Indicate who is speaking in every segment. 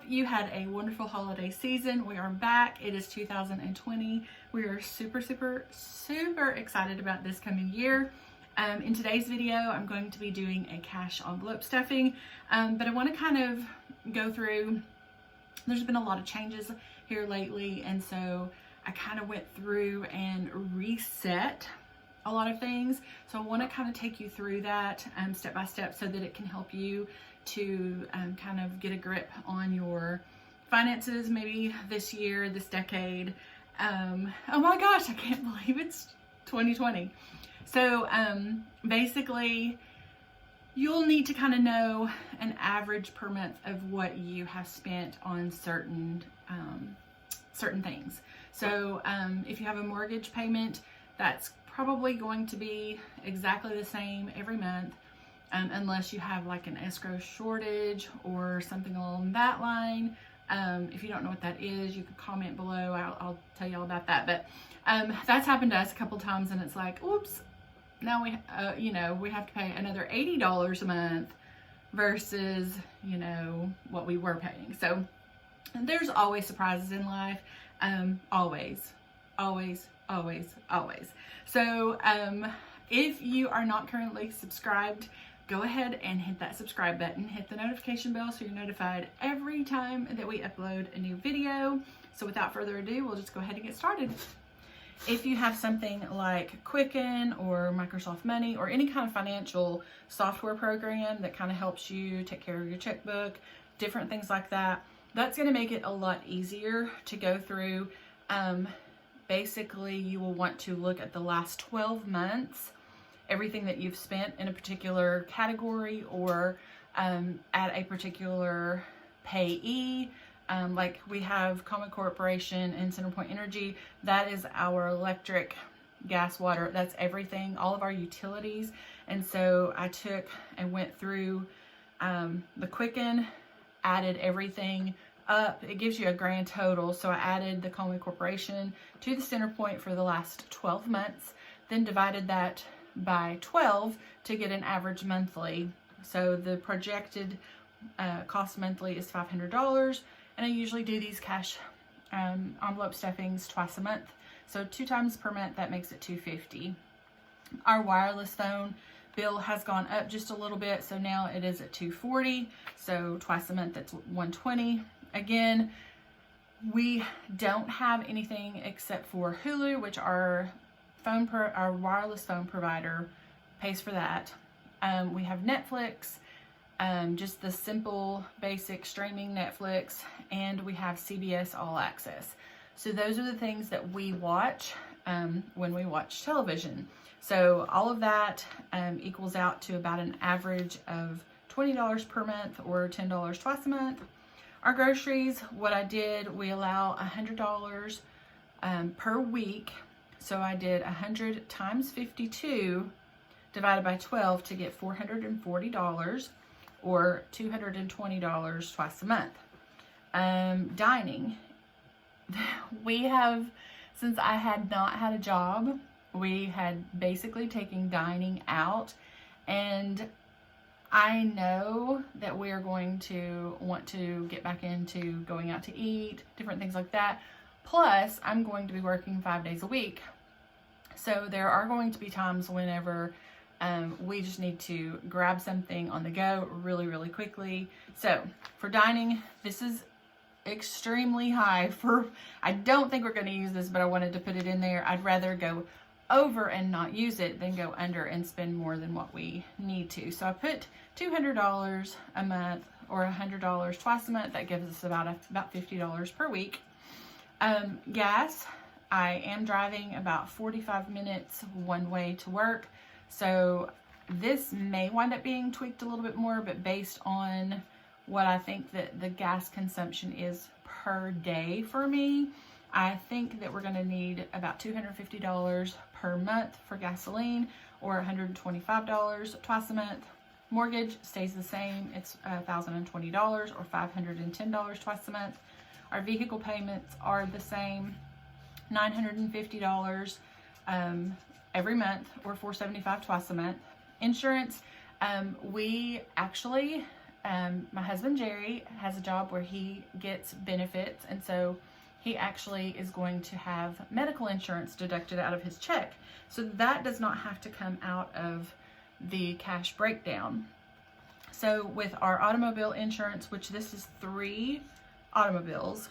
Speaker 1: you had a wonderful holiday season. We are back. It is 2020. We are super excited about this coming year. In today's video, I'm going to be doing a cash envelope stuffing, but I want to kind of go through, there's been a lot of changes here lately, and so I kind of went through and reset a lot of things. So I want to kind of take you through that step by step so that it can help you to kind of get a grip on your finances, maybe this year, this decade. Oh my gosh, I can't believe it's 2020. So basically, you'll need to kind of know an average per month of what you have spent on certain things. So if you have a mortgage payment, that's probably going to be exactly the same every month, unless you have like an escrow shortage or something along that line. If you don't know what that is, you can comment below. I'll tell you all about that. But that's happened to us a couple times, and it's like, oops, now we have to pay another $80 a month versus, what we were paying. So there's always surprises in life. Always. So if you are not currently subscribed, go ahead and hit that subscribe button, hit the notification bell so you're notified every time that we upload a new video. So without further ado, we'll just go ahead and get started. If you have something like Quicken or Microsoft Money or any kind of financial software program that kind of helps you take care of your checkbook, different things like that, that's going to make it a lot easier to go through. Basically, you will want to look at the last 12 months, everything that you've spent in a particular category or at a particular payee. Like we have Common Corporation and CenterPoint Energy. That is our electric, gas, water. That's everything, all of our utilities. And so I took and went through the Quicken, added everything up. It gives you a grand total. So I added the Common Corporation to the CenterPoint for the last 12 months, then divided that by 12 to get an average monthly. So the projected cost monthly is $500, and I usually do these cash envelope stuffings twice a month. So 2 times per month, that makes it $250. Our wireless phone bill has gone up just a little bit, so now it is at $240. So twice a month, that's $120. Again, we don't have anything except for Hulu, which our wireless phone provider pays for that. We have Netflix, just the simple basic streaming Netflix, and we have CBS All Access. So those are the things that we watch when we watch television. So all of that equals out to about an average of $20 per month or $10 twice a month. Our groceries, what I did, we allow $100 per week. So I did 100 times 52 divided by 12 to get $440 or $220 twice a month. Dining, we have, since I had not had a job, we had basically taken dining out, and I know that we are going to want to get back into going out to eat, different things like that. Plus, I'm going to be working 5 days a week. So there are going to be times whenever we just need to grab something on the go really quickly. So for dining, this is extremely high I don't think we're going to use this, but I wanted to put it in there. I'd rather go over and not use it than go under and spend more than what we need to. So I put $200 a month or $100 twice a month. That gives us about $50 per week. Gas, I am driving about 45 minutes one way to work. So this may wind up being tweaked a little bit more, but based on what I think that the gas consumption is per day for me, I think that we're going to need about $250 per month for gasoline or $125 twice a month. Mortgage stays the same. It's $1,020 or $510 twice a month. Our vehicle payments are the same, $950 every month or $475 twice a month. Insurance, we actually my husband Jerry has a job where he gets benefits, and so he actually is going to have medical insurance deducted out of his check. So that does not have to come out of the cash breakdown. So with our automobile insurance, which this is 3 automobiles,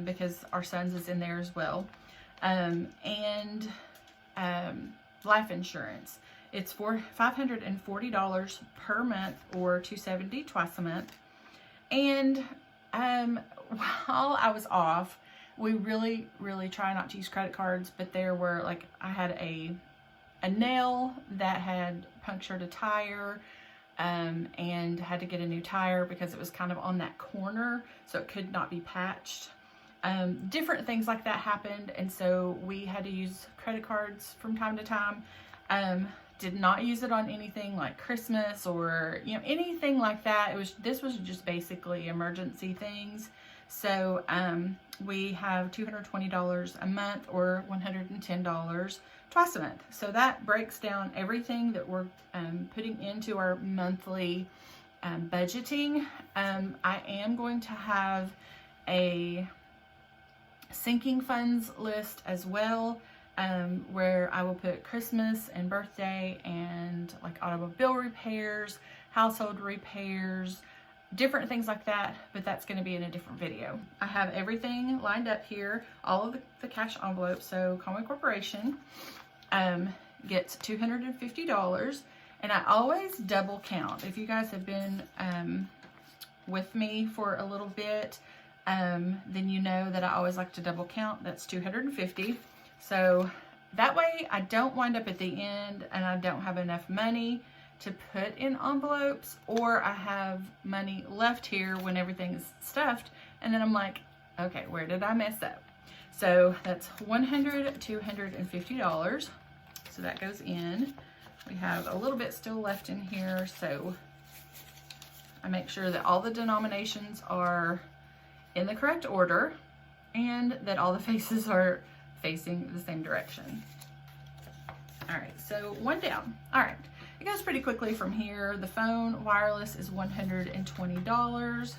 Speaker 1: because our son's is in there as well, and life insurance, it's for $540 per month, or $270 twice a month. And while I was off, we really try not to use credit cards, but there were, like, I had a nail that had punctured a tire, and had to get a new tire because it was kind of on that corner, so it could not be patched. Different things like that happened, and so we had to use credit cards from time to time. Did not use it on anything like Christmas or, you know, anything like that. This was just basically emergency things. So we have $220 a month, or $110 twice a month. So that breaks down everything that we're putting into our monthly budgeting. I am going to have a sinking funds list as well, where I will put Christmas and birthday and like automobile repairs, household repairs, different things like that, but that's going to be in a different video. I have everything lined up here, all of the cash envelopes. So Conway Corporation gets $250, and I always double count. If you guys have been with me for a little bit, then you know that I always like to double count. That's $250. So that way I don't wind up at the end and I don't have enough money to put in envelopes, or I have money left here when everything is stuffed, and then I'm like, okay, where did I mess up? So that's $250. So that goes in. We have a little bit still left in here, so I make sure that all the denominations are in the correct order and that all the faces are facing the same direction. All right, so one down. All right, it goes pretty quickly from here. The phone wireless is $120.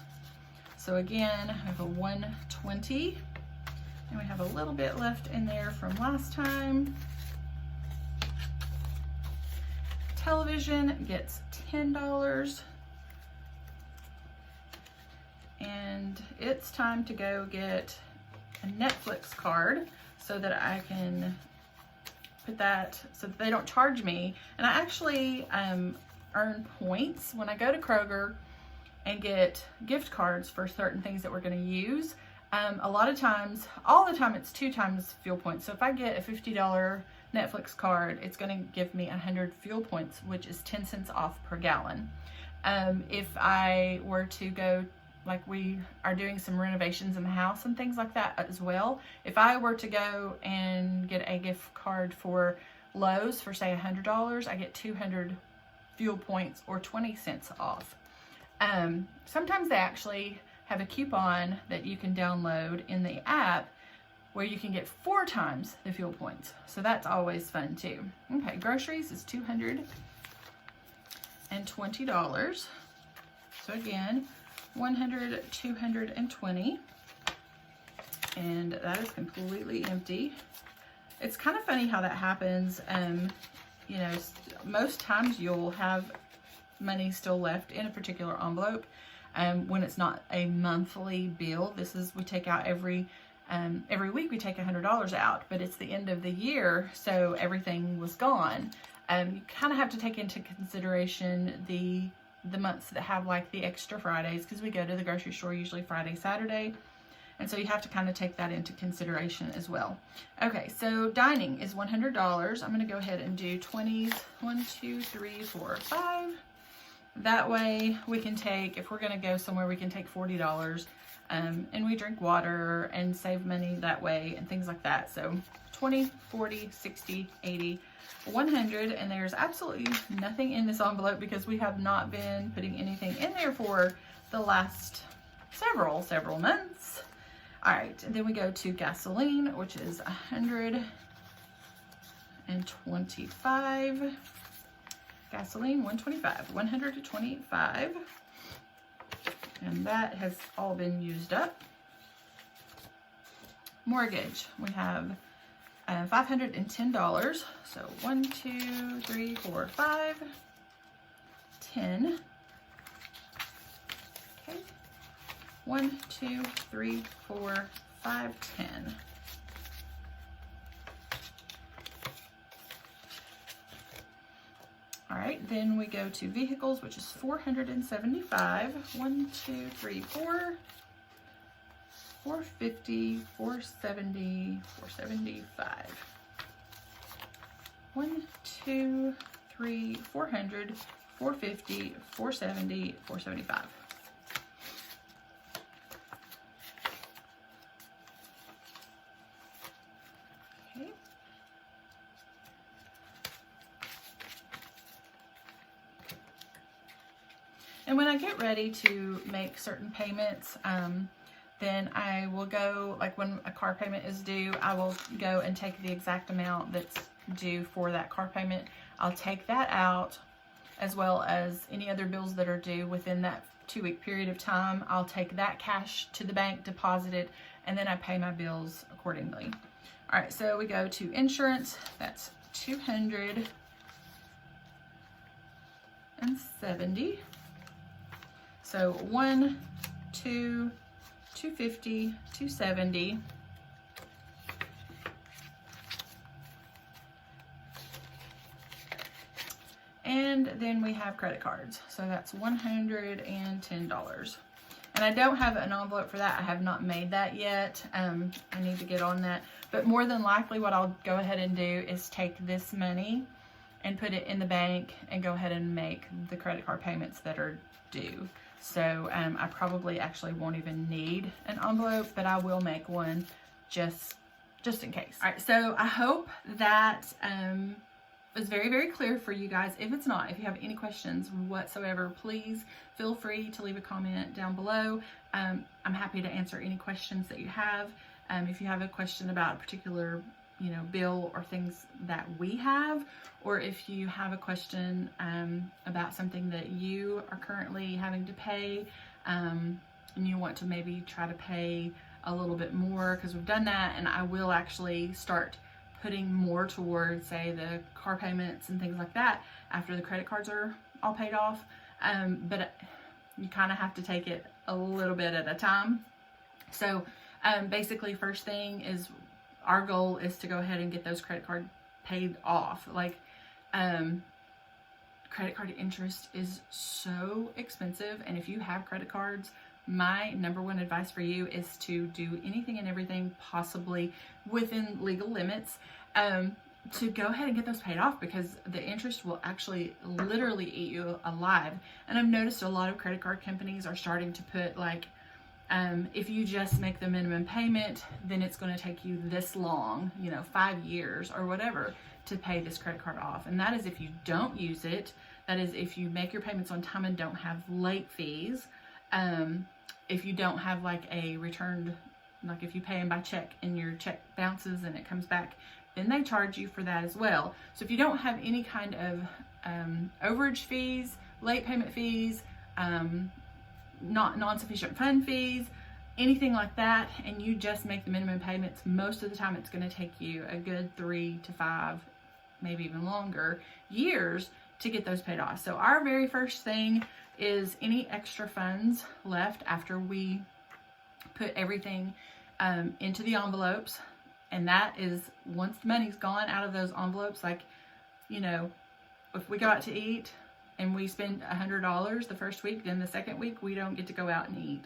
Speaker 1: So again, I have a $120, and we have a little bit left in there from last time. Television gets $10. And it's time to go get a Netflix card so that I can put that, so that they don't charge me. And I actually earn points when I go to Kroger and get gift cards for certain things that we're going to use. A lot of times, all the time, it's 2 times fuel points. So if I get a $50 Netflix card, it's going to give me 100 fuel points, which is 10 cents off per gallon. If I were to go, like we are doing some renovations in the house and things like that as well, if I were to go and get a gift card for Lowe's for say $100, I get 200 fuel points, or 20 cents off. Sometimes they actually have a coupon that you can download in the app where you can get 4 times the fuel points. So that's always fun too. Okay, groceries is $220. So again, 100, 220, and that is completely empty. It's kind of funny how that happens. You know, most times you'll have money still left in a particular envelope when it's not a monthly bill. We take out every week we take $100 out, but it's the end of the year, so everything was gone. You kind of have to take into consideration the months that have like the extra Fridays, because we go to the grocery store usually Friday, Saturday. And so you have to kind of take that into consideration as well. Okay, so dining is $100. I'm going to go ahead and do 20s. 1, 2, 3, 4, 5. That way we can take, if we're going to go somewhere, we can take $40. And we drink water and save money that way and things like that. So 20, 40, 60, 80, 100, and there's absolutely nothing in this envelope because we have not been putting anything in there for the last several months. All right, and then we go to gasoline, which is $125. Gasoline, $125. And that has all been used up. Mortgage, we have $510. So 1, 2, 3, 4, 5, 10. Okay. 1, 2, 3, 4, 5, 10. All right, then we go to vehicles, which is $475. 1, 2, 3, 4. 450, 470, 475. 1, 2, 3, 400, 450, 470, 475. Okay. And when I get ready to make certain payments, then I will go, like when a car payment is due, I will go and take the exact amount that's due for that car payment. I'll take that out, as well as any other bills that are due within that 2-week period of time. I'll take that cash to the bank, deposit it, and then I pay my bills accordingly. All right, so we go to insurance. That's $270. So 1, 2, 250, 270. And then we have credit cards. So that's $110. And I don't have an envelope for that. I have not made that yet. I need to get on that. But more than likely what I'll go ahead and do is take this money and put it in the bank and go ahead and make the credit card payments that are due. So I probably actually won't even need an envelope, but I will make one just in case. All right, so I hope that was very, very clear for you guys. If it's not, if you have any questions whatsoever, please feel free to leave a comment down below. I'm happy to answer any questions that you have. If you have a question about a particular bill or things that we have, or if you have a question about something that you are currently having to pay, and you want to maybe try to pay a little bit more, because we've done that, and I will actually start putting more towards, say, the car payments and things like that after the credit cards are all paid off. But you kind of have to take it a little bit at a time. So basically, first thing is, our goal is to go ahead and get those credit card paid off. Like, credit card interest is so expensive, and if you have credit cards, my number one advice for you is to do anything and everything possibly within legal limits to go ahead and get those paid off, because the interest will actually literally eat you alive. And I've noticed a lot of credit card companies are starting to put, like, if you just make the minimum payment, then it's going to take you this long, 5 years or whatever, to pay this credit card off. And that is if you don't use it. That is if you make your payments on time and don't have late fees. If you don't have like a returned, like if you pay them by check and your check bounces and it comes back, then they charge you for that as well. So if you don't have any kind of overage fees, late payment fees, non-sufficient fund fees, anything like that, and you just make the minimum payments, most of the time it's going to take you a good 3 to 5, maybe even longer years to get those paid off. So our very first thing is any extra funds left after we put everything into the envelopes. And that is once the money's gone out of those envelopes. Like, if we go out to eat and we spend $100 the first week, then the second week we don't get to go out and eat.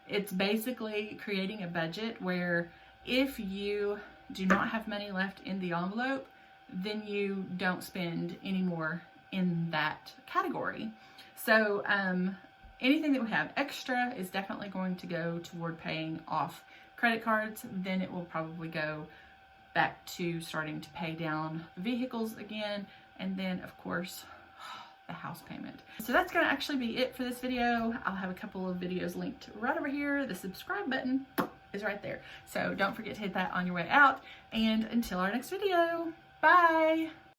Speaker 1: It's basically creating a budget where if you do not have money left in the envelope, then you don't spend any more in that category. So anything that we have extra is definitely going to go toward paying off credit cards. Then it will probably go back to starting to pay down vehicles again, and then of course the house payment. So that's going to actually be it for this video. I'll have a couple of videos linked right over here. The subscribe button is right there, so don't forget to hit that on your way out. And until our next video, bye.